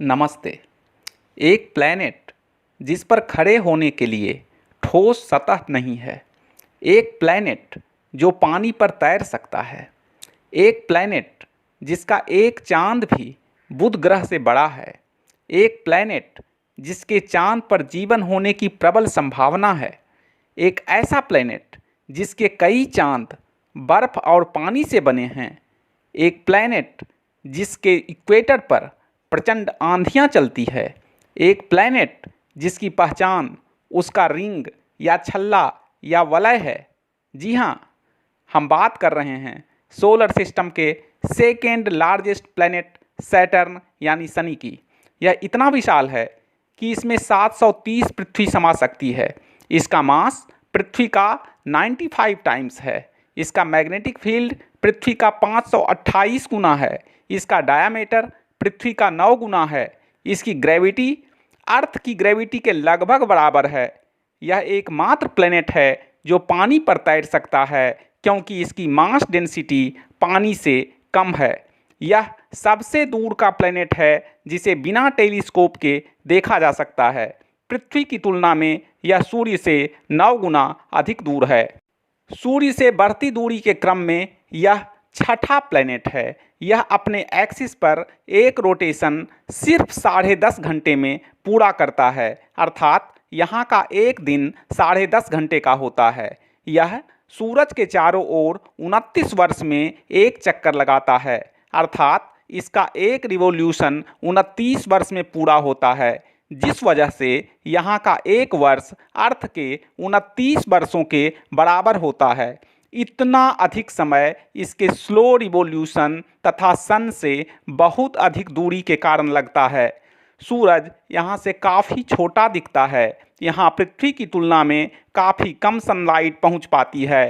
नमस्ते। एक प्लैनेट जिस पर खड़े होने के लिए ठोस सतह नहीं है, एक प्लैनेट जो पानी पर तैर सकता है, एक प्लैनेट जिसका एक चांद भी बुध ग्रह से बड़ा है, एक प्लैनेट जिसके चांद पर जीवन होने की प्रबल संभावना है, एक ऐसा प्लैनेट जिसके कई चांद बर्फ और पानी से बने हैं, एक प्लैनेट जिसके इक्वेटर पर प्रचंड आंधियां चलती है, एक प्लैनेट जिसकी पहचान उसका रिंग या छल्ला या वलय है। जी हाँ, हम बात कर रहे हैं सोलर सिस्टम के सेकेंड लार्जेस्ट प्लैनेट सैटर्न यानी शनि की। यह इतना विशाल है कि इसमें 730 पृथ्वी समा सकती है। इसका मास पृथ्वी का 95 टाइम्स है। इसका मैग्नेटिक फील्ड पृथ्वी का 528 गुना है। इसका डायामीटर पृथ्वी का 9 गुना है। इसकी ग्रेविटी अर्थ की ग्रेविटी के लगभग बराबर है। यह एकमात्र प्लेनेट है जो पानी पर तैर सकता है, क्योंकि इसकी मास डेंसिटी पानी से कम है। यह सबसे दूर का प्लेनेट है जिसे बिना टेलीस्कोप के देखा जा सकता है। पृथ्वी की तुलना में यह सूर्य से 9 गुना अधिक दूर है। सूर्य से बढ़ती दूरी के क्रम में यह छठा प्लेनेट है। यह अपने एक्सिस पर एक रोटेशन सिर्फ 10.5 घंटे में पूरा करता है, अर्थात यहाँ का एक दिन 10.5 घंटे का होता है। यह सूरज के चारों ओर 29 वर्ष में एक चक्कर लगाता है, अर्थात इसका एक रिवॉल्यूशन 29 वर्ष में पूरा होता है, जिस वजह से यहाँ का एक वर्ष अर्थ के 29 वर्षों के बराबर होता है। इतना अधिक समय इसके स्लो रिवॉल्यूशन तथा सन से बहुत अधिक दूरी के कारण लगता है। सूरज यहाँ से काफ़ी छोटा दिखता है। यहाँ पृथ्वी की तुलना में काफ़ी कम सनलाइट पहुँच पाती है।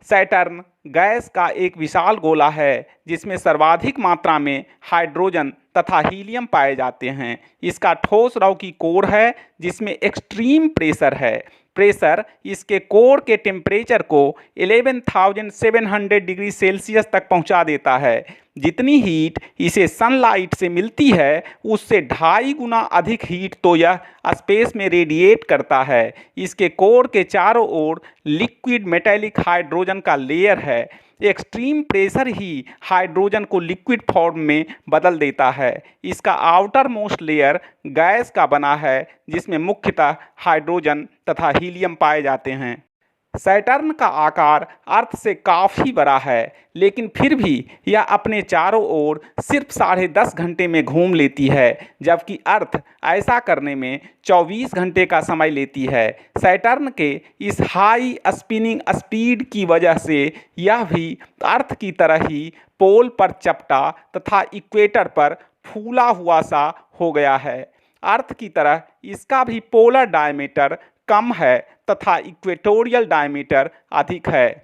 सैटर्न गैस का एक विशाल गोला है जिसमें सर्वाधिक मात्रा में हाइड्रोजन तथा हीलियम पाए जाते हैं। इसका ठोस द्रव की कोर है जिसमें एक्सट्रीम प्रेशर है। प्रेशर इसके कोर के टेम्परेचर को 11,700 डिग्री सेल्सियस तक पहुंचा देता है। जितनी हीट इसे सनलाइट से मिलती है उससे 2.5 गुना अधिक हीट तो यह स्पेस में रेडिएट करता है। इसके कोर के चारों ओर लिक्विड मेटेलिक हाइड्रोजन का लेयर है। एक्सट्रीम प्रेशर ही हाइड्रोजन को लिक्विड फॉर्म में बदल देता है। इसका आउटर मोस्ट लेयर गैस का बना है जिसमें मुख्यतः हाइड्रोजन तथा हीलियम पाए जाते हैं। सैटर्न का आकार अर्थ से काफ़ी बड़ा है, लेकिन फिर भी यह अपने चारों ओर सिर्फ 10.5 घंटे में घूम लेती है, जबकि अर्थ ऐसा करने में 24 घंटे का समय लेती है। सैटर्न के इस हाई स्पिनिंग स्पीड की वजह से यह भी अर्थ की तरह ही पोल पर चपटा तथा इक्वेटर पर फूला हुआ सा हो गया है। अर्थ की तरह इसका भी पोलर डायमीटर कम है तथा इक्वेटोरियल डायमीटर अधिक है।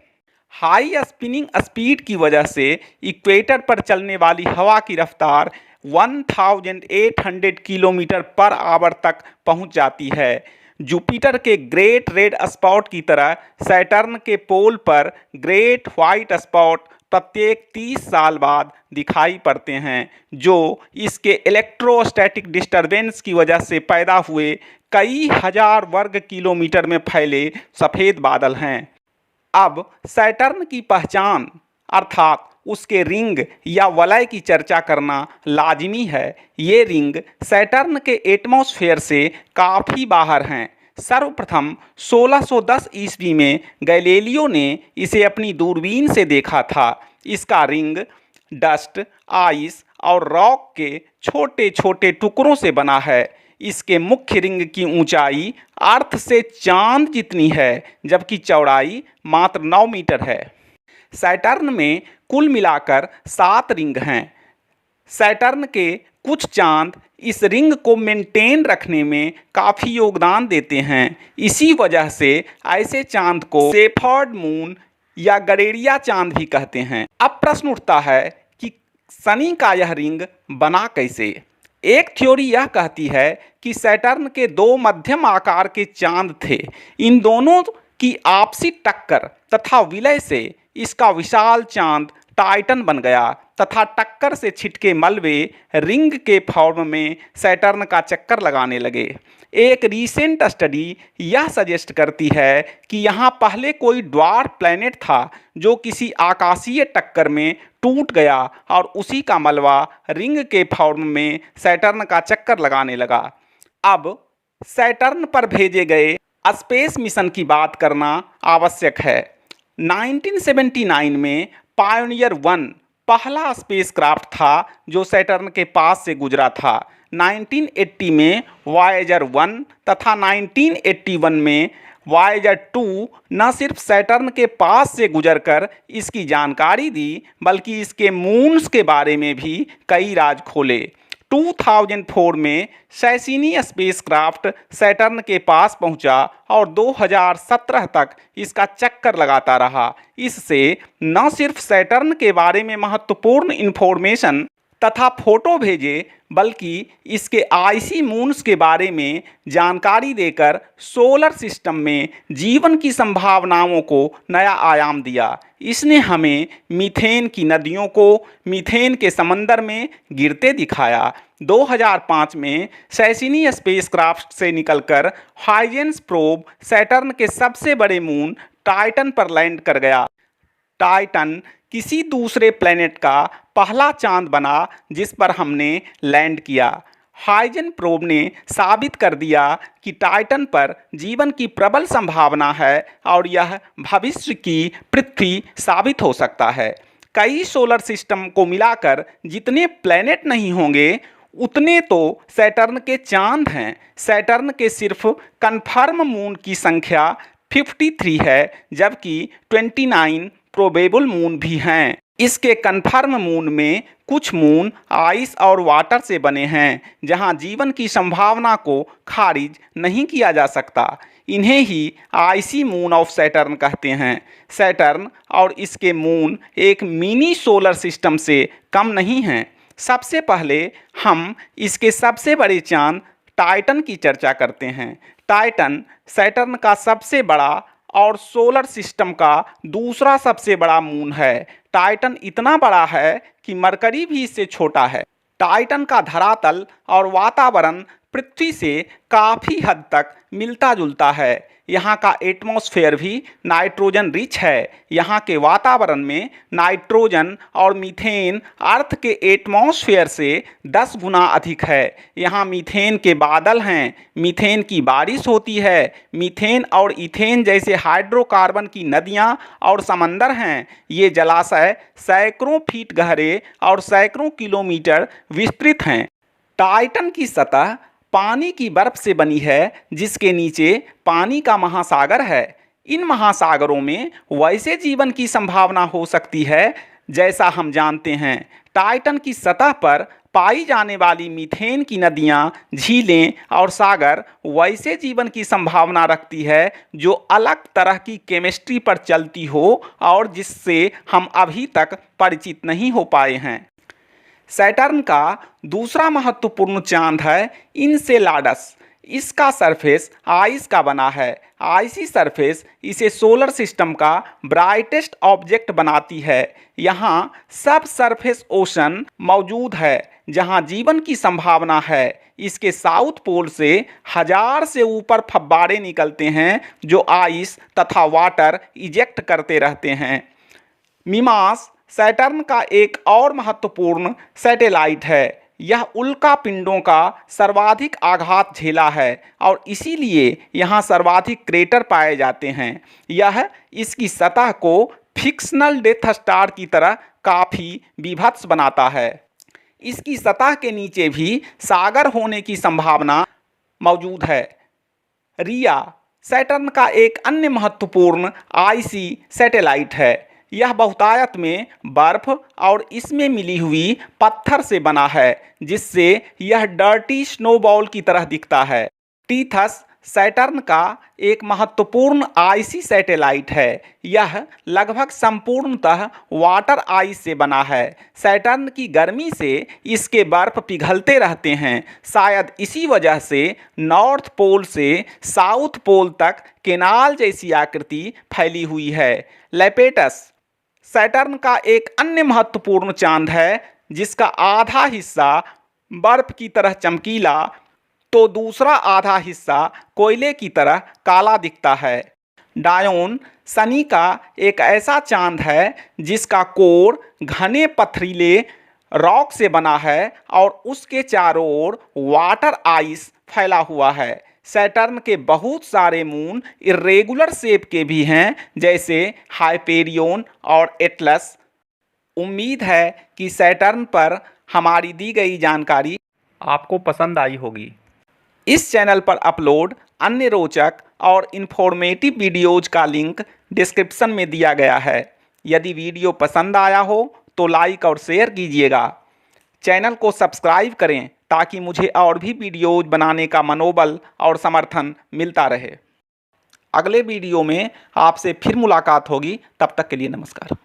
हाई स्पिनिंग स्पीड की वजह से इक्वेटर पर चलने वाली हवा की रफ्तार 1800 किलोमीटर पर आवर तक पहुंच जाती है। जुपिटर के ग्रेट रेड स्पॉट की तरह सैटर्न के पोल पर ग्रेट व्हाइट स्पॉट प्रत्येक 30 साल बाद दिखाई पड़ते हैं, जो इसके इलेक्ट्रोस्टैटिक डिस्टरबेंस की वजह से पैदा हुए कई हजार वर्ग किलोमीटर में फैले सफ़ेद बादल हैं। अब सैटर्न की पहचान अर्थात उसके रिंग या वलय की चर्चा करना लाजिमी है। ये रिंग सैटर्न के एटमॉस्फेयर से काफ़ी बाहर हैं। सर्वप्रथम 1610 ईस्वी में गैलीलियो ने इसे अपनी दूरबीन से देखा था। इसका रिंग डस्ट, आइस और रॉक के छोटे छोटे टुकड़ों से बना है। इसके मुख्य रिंग की ऊंचाई अर्थ से चांद जितनी है, जबकि चौड़ाई मात्र 9 मीटर है। सैटर्न में कुल मिलाकर 7 रिंग हैं। सैटर्न के कुछ चांद इस रिंग को मेंटेन रखने में काफ़ी योगदान देते हैं। इसी वजह से ऐसे चांद को शेफर्ड मून या गडेरिया चांद भी कहते हैं। अब प्रश्न उठता है कि शनि का यह रिंग बना कैसे। एक थ्योरी यह कहती है कि सैटर्न के 2 मध्यम आकार के चांद थे। इन दोनों की आपसी टक्कर तथा विलय से इसका विशाल चांद टाइटन बन गया। तथा टक्कर से छिटके मलबे रिंग के फॉर्म में सैटर्न का चक्कर लगाने लगे। एक रीसेंट स्टडी यह सजेस्ट करती है कि यहाँ पहले कोई ड्वार्फ प्लैनेट था जो किसी आकाशीय टक्कर में टूट गया और उसी का मलबा रिंग के फॉर्म में सैटर्न का चक्कर लगाने लगा। अब सैटर्न पर भेजे गए स्पेस मिशन की बात करना आवश्यक है। 1979 में पायोनियर 1 पहला स्पेसक्राफ्ट था जो सैटर्न के पास से गुजरा था। 1980 में वॉयेजर 1 तथा 1981 में वॉयेजर 2 न सिर्फ सैटर्न के पास से गुजरकर इसकी जानकारी दी बल्कि इसके मून्स के बारे में भी कई राज खोले। 2004 में कैसिनी स्पेसक्राफ्ट सैटर्न के पास पहुंचा और 2017 तक इसका चक्कर लगाता रहा। इससे न सिर्फ सैटर्न के बारे में महत्वपूर्ण इन्फॉर्मेशन तथा फोटो भेजे बल्कि इसके आइसी मून्स के बारे में जानकारी देकर सोलर सिस्टम में जीवन की संभावनाओं को नया आयाम दिया। इसने हमें मीथेन की नदियों को मीथेन के समंदर में गिरते दिखाया। 2005 में कैसिनी स्पेसक्राफ्ट से निकलकर हाइजेन्स प्रोब सैटर्न के सबसे बड़े मून टाइटन पर लैंड कर गया। टाइटन किसी दूसरे प्लेनेट का पहला चांद बना जिस पर हमने लैंड किया। हाइजेन प्रोब ने साबित कर दिया कि टाइटन पर जीवन की प्रबल संभावना है और यह भविष्य की पृथ्वी साबित हो सकता है। कई सोलर सिस्टम को मिलाकर जितने प्लेनेट नहीं होंगे उतने तो सैटर्न के चांद हैं। सैटर्न के सिर्फ कन्फर्म मून की संख्या 53 है जबकि 29 प्रोबेबल मून भी हैं। इसके कन्फर्म मून में कुछ मून आइस और वाटर से बने हैं जहां जीवन की संभावना को खारिज नहीं किया जा सकता। इन्हें ही आइसी मून ऑफ सैटर्न कहते हैं। सैटर्न और इसके मून एक मिनी सोलर सिस्टम से कम नहीं हैं। सबसे पहले हम इसके सबसे बड़े चांद टाइटन की चर्चा करते हैं। टाइटन सैटर्न का सबसे बड़ा और सोलर सिस्टम का दूसरा सबसे बड़ा मून है। टाइटन इतना बड़ा है कि मरकरी भी इससे छोटा है। टाइटन का धरातल और वातावरण पृथ्वी से काफ़ी हद तक मिलता जुलता है। यहाँ का एटमॉस्फेयर भी नाइट्रोजन रिच है। यहाँ के वातावरण में नाइट्रोजन और मीथेन अर्थ के एटमॉस्फेयर से 10 गुना अधिक है। यहाँ मीथेन के बादल हैं, मीथेन की बारिश होती है, मीथेन और इथेन जैसे हाइड्रोकार्बन की नदियाँ और समंदर हैं। ये जलाशय सैकड़ों फीट गहरे और सैकड़ों किलोमीटर विस्तृत हैं। टाइटन की सतह पानी की बर्फ से बनी है जिसके नीचे पानी का महासागर है। इन महासागरों में वैसे जीवन की संभावना हो सकती है जैसा हम जानते हैं। टाइटन की सतह पर पाई जाने वाली मीथेन की नदियाँ, झीलें और सागर वैसे जीवन की संभावना रखती है जो अलग तरह की केमिस्ट्री पर चलती हो और जिससे हम अभी तक परिचित नहीं हो पाए हैं। सैटर्न का दूसरा महत्वपूर्ण चांद है इनसेलाडस। इसका सरफेस आइस का बना है। आइसी सरफेस इसे सोलर सिस्टम का ब्राइटेस्ट ऑब्जेक्ट बनाती है। यहाँ सब सरफेस ओशन मौजूद है जहाँ जीवन की संभावना है। इसके साउथ पोल से 1000 से ऊपर फव्वारे निकलते हैं जो आइस तथा वाटर इजेक्ट करते रहते हैं। मिमास सैटर्न का एक और महत्वपूर्ण सैटेलाइट है। यह उल्का पिंडों का सर्वाधिक आघात झेला है और इसीलिए यहाँ सर्वाधिक क्रेटर पाए जाते हैं। यह इसकी सतह को फिक्शनल डेथ स्टार की तरह काफ़ी विभत्स बनाता है। इसकी सतह के नीचे भी सागर होने की संभावना मौजूद है। रिया सैटर्न का एक अन्य महत्वपूर्ण आइसी सैटेलाइट है। यह बहुतायत में बर्फ और इसमें मिली हुई पत्थर से बना है जिससे यह डर्टी स्नोबॉल की तरह दिखता है। टीथस सैटर्न का एक महत्वपूर्ण आइसी सैटेलाइट है। यह लगभग संपूर्णतः वाटर आइस से बना है। सैटर्न की गर्मी से इसके बर्फ पिघलते रहते हैं। शायद इसी वजह से नॉर्थ पोल से साउथ पोल तक केनाल जैसी आकृति फैली हुई है। लेपेटस सैटर्न का एक अन्य महत्वपूर्ण चांद है जिसका आधा हिस्सा बर्फ की तरह चमकीला तो दूसरा आधा हिस्सा कोयले की तरह काला दिखता है। डायोन शनि का एक ऐसा चांद है जिसका कोर घने पथरीले रॉक से बना है और उसके चारों ओर वाटर आइस फैला हुआ है। सैटर्न के बहुत सारे मून इर्रेगुलर शेप के भी हैं, जैसे हाइपेरियन और एटलस। उम्मीद है कि सैटर्न पर हमारी दी गई जानकारी आपको पसंद आई होगी। इस चैनल पर अपलोड अन्य रोचक और इन्फॉर्मेटिव वीडियोज का लिंक डिस्क्रिप्शन में दिया गया है। यदि वीडियो पसंद आया हो तो लाइक और शेयर कीजिएगा। चैनल को सब्सक्राइब करें ताकि मुझे और भी वीडियोज बनाने का मनोबल और समर्थन मिलता रहे। अगले वीडियो में आपसे फिर मुलाकात होगी। तब तक के लिए नमस्कार।